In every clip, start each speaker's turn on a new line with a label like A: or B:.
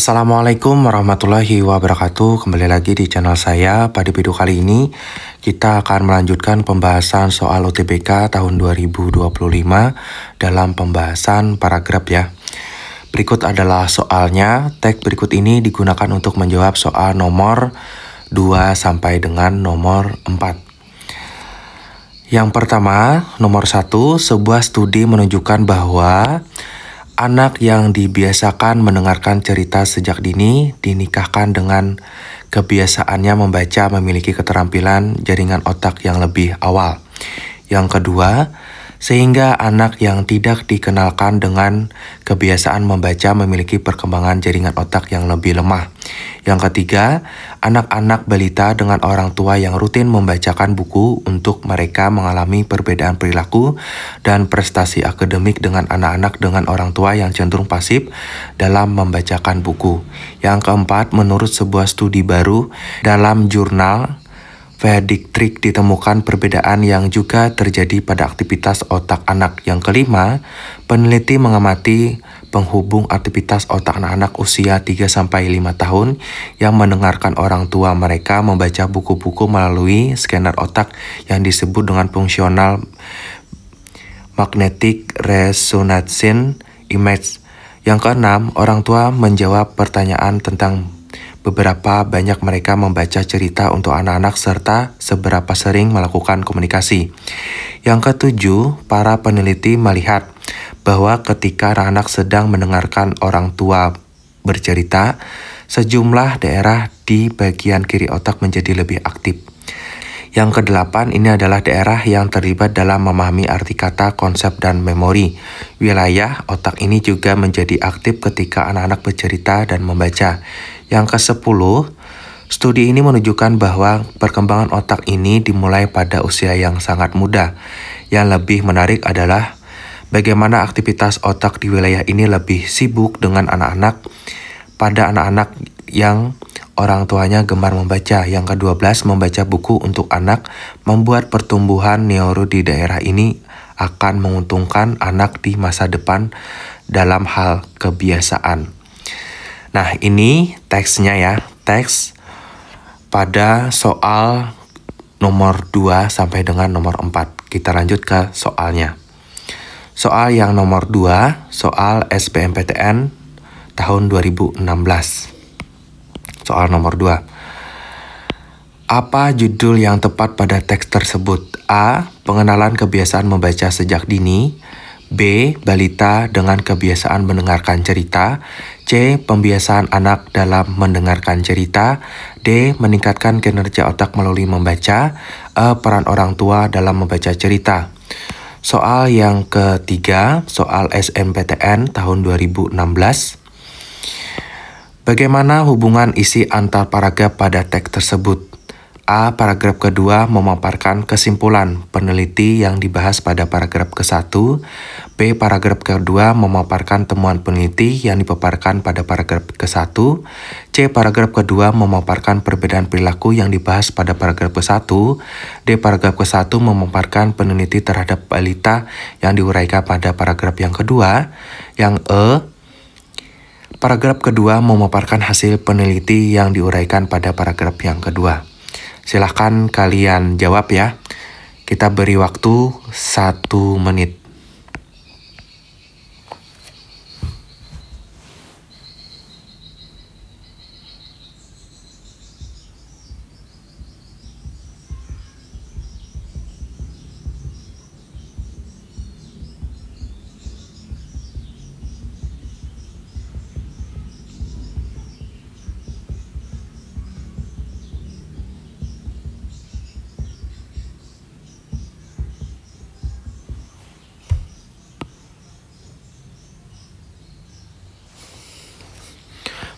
A: Assalamualaikum warahmatullahi wabarakatuh. Kembali lagi di channel saya. Pada video kali ini kita akan melanjutkan pembahasan soal UTBK tahun 2025 dalam pembahasan paragraf ya. Berikut adalah soalnya. Teks berikut ini digunakan untuk menjawab soal nomor 2 sampai dengan nomor 4. Yang pertama, nomor 1, sebuah studi menunjukkan bahwa anak yang dibiasakan mendengarkan cerita sejak dini dinikahkan dengan kebiasaannya membaca memiliki keterampilan jaringan otak yang lebih awal. Yang kedua, sehingga anak yang tidak dikenalkan dengan kebiasaan membaca memiliki perkembangan jaringan otak yang lebih lemah. Yang ketiga, anak-anak balita dengan orang tua yang rutin membacakan buku untuk mereka mengalami perbedaan perilaku dan prestasi akademik dengan anak-anak dengan orang tua yang cenderung pasif dalam membacakan buku. Yang keempat, menurut sebuah studi baru dalam jurnal Pediatrics ditemukan perbedaan yang juga terjadi pada aktivitas otak anak. Yang kelima, peneliti mengamati penghubung aktivitas otak anak-anak usia 3-5 tahun yang mendengarkan orang tua mereka membaca buku-buku melalui scanner otak yang disebut dengan fungsional magnetic resonance image. Yang keenam, orang tua menjawab pertanyaan tentang beberapa banyak mereka membaca cerita untuk anak-anak serta seberapa sering melakukan komunikasi. Yang ketujuh, para peneliti melihat bahwa ketika anak-anak sedang mendengarkan orang tua bercerita, sejumlah daerah di bagian kiri otak menjadi lebih aktif. Yang kedelapan, ini adalah daerah yang terlibat dalam memahami arti kata, konsep, dan memori. Wilayah otak ini juga menjadi aktif ketika anak-anak bercerita dan membaca. Yang ke-10, studi ini menunjukkan bahwa perkembangan otak ini dimulai pada usia yang sangat muda. Yang lebih menarik adalah bagaimana aktivitas otak di wilayah ini lebih sibuk dengan anak-anak pada anak-anak yang orang tuanya gemar membaca. Yang ke-12, membaca buku untuk anak membuat pertumbuhan neuro di daerah ini akan menguntungkan anak di masa depan dalam hal kebiasaan. Nah, ini teksnya ya, teks pada soal nomor 2 sampai dengan nomor 4. Kita lanjut ke soalnya. Soal yang nomor 2, soal SBMPTN tahun 2016. Soal nomor 2. Apa judul yang tepat pada teks tersebut? A. Pengenalan kebiasaan membaca sejak dini. B. Balita dengan kebiasaan mendengarkan cerita. C. Pembiasaan anak dalam mendengarkan cerita. D. Meningkatkan kinerja otak melalui membaca. E. Peran orang tua dalam membaca cerita. Soal yang ketiga, soal SNMPTN tahun 2016. Bagaimana hubungan isi antar paragraf pada teks tersebut? A. Paragraf kedua memaparkan kesimpulan peneliti yang dibahas pada paragraf ke-1. B. Paragraf kedua memaparkan temuan peneliti yang dipaparkan pada paragraf ke-1. C. Paragraf kedua memaparkan perbedaan perilaku yang dibahas pada paragraf ke-1. D. Paragraf ke-1 memaparkan peneliti terhadap balita yang diuraikan pada paragraf yang kedua. Yang E. Paragraf kedua memaparkan hasil peneliti yang diuraikan pada paragraf yang kedua. Silahkan kalian jawab ya. Kita beri waktu 1 menit.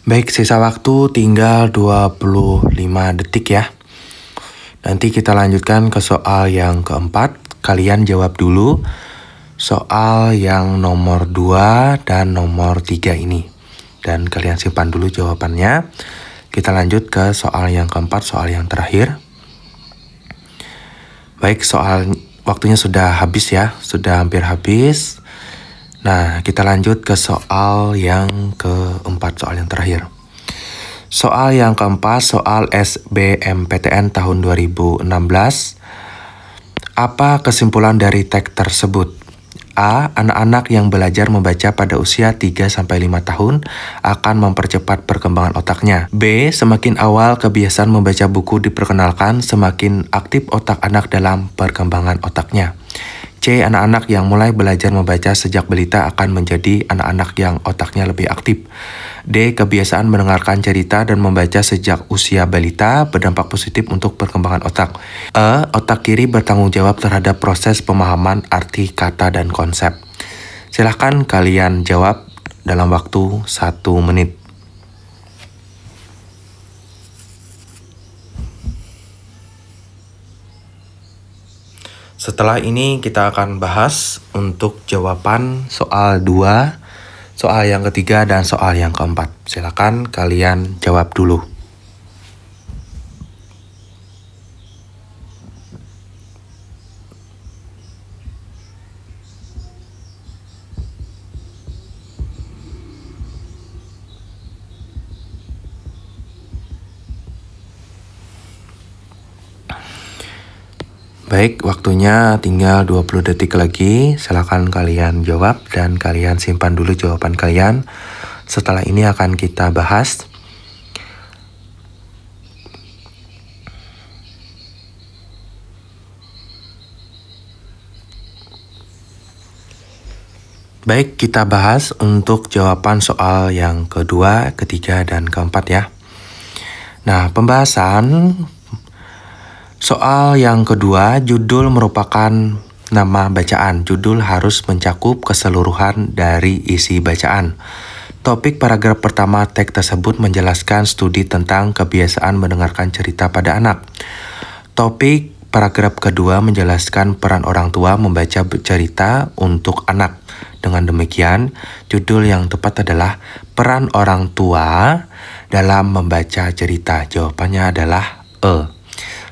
A: Baik, sisa waktu tinggal 25 detik ya. Nanti kita lanjutkan ke soal yang keempat. Kalian jawab dulu soal yang nomor 2 dan nomor 3 ini. Dan kalian simpan dulu jawabannya. Kita lanjut ke soal yang keempat, soal yang terakhir. Baik, soal waktunya sudah habis ya. Sudah hampir habis. Nah, kita lanjut ke soal yang keempat, soal yang terakhir. Soal yang keempat, soal SBMPTN tahun 2016. Apa kesimpulan dari teks tersebut? A. Anak-anak yang belajar membaca pada usia 3-5 tahun akan mempercepat perkembangan otaknya. B. Semakin awal kebiasaan membaca buku diperkenalkan, semakin aktif otak anak dalam perkembangan otaknya. C. Anak-anak yang mulai belajar membaca sejak balita akan menjadi anak-anak yang otaknya lebih aktif. D. Kebiasaan mendengarkan cerita dan membaca sejak usia balita berdampak positif untuk perkembangan otak. E. Otak kiri bertanggung jawab terhadap proses pemahaman arti kata dan konsep. Silahkan kalian jawab dalam waktu 1 menit. Setelah ini kita akan bahas untuk jawaban soal 2, soal yang ketiga, dan soal yang keempat. Silakan kalian jawab dulu. Baik, waktunya tinggal 20 detik lagi. Silakan kalian jawab dan kalian simpan dulu jawaban kalian. Setelah ini akan kita bahas. Baik, kita bahas untuk jawaban soal yang kedua, ketiga, dan keempat ya. Nah, pembahasan soal yang kedua, judul merupakan nama bacaan. Judul harus mencakup keseluruhan dari isi bacaan. Topik paragraf pertama teks tersebut menjelaskan studi tentang kebiasaan mendengarkan cerita pada anak. Topik paragraf kedua menjelaskan peran orang tua membaca cerita untuk anak. Dengan demikian, judul yang tepat adalah peran orang tua dalam membaca cerita. Jawabannya adalah E.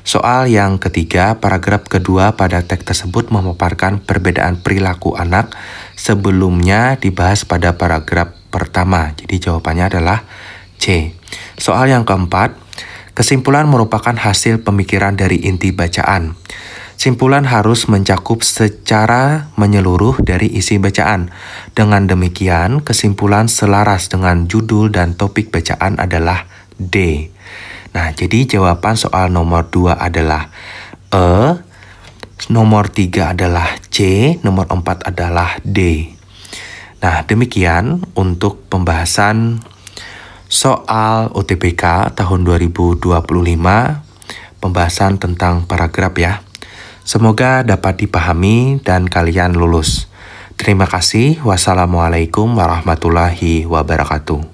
A: Soal yang ketiga, paragraf kedua pada teks tersebut memaparkan perbedaan perilaku anak sebelumnya dibahas pada paragraf pertama. Jadi jawabannya adalah C. Soal yang keempat, kesimpulan merupakan hasil pemikiran dari inti bacaan. Simpulan harus mencakup secara menyeluruh dari isi bacaan. Dengan demikian, kesimpulan selaras dengan judul dan topik bacaan adalah D. Nah, jadi jawaban soal nomor 2 adalah E, nomor 3 adalah C, nomor 4 adalah D. Nah, demikian untuk pembahasan soal UTBK tahun 2025, pembahasan tentang paragraf ya. Semoga dapat dipahami dan kalian lulus. Terima kasih. Wassalamualaikum warahmatullahi wabarakatuh.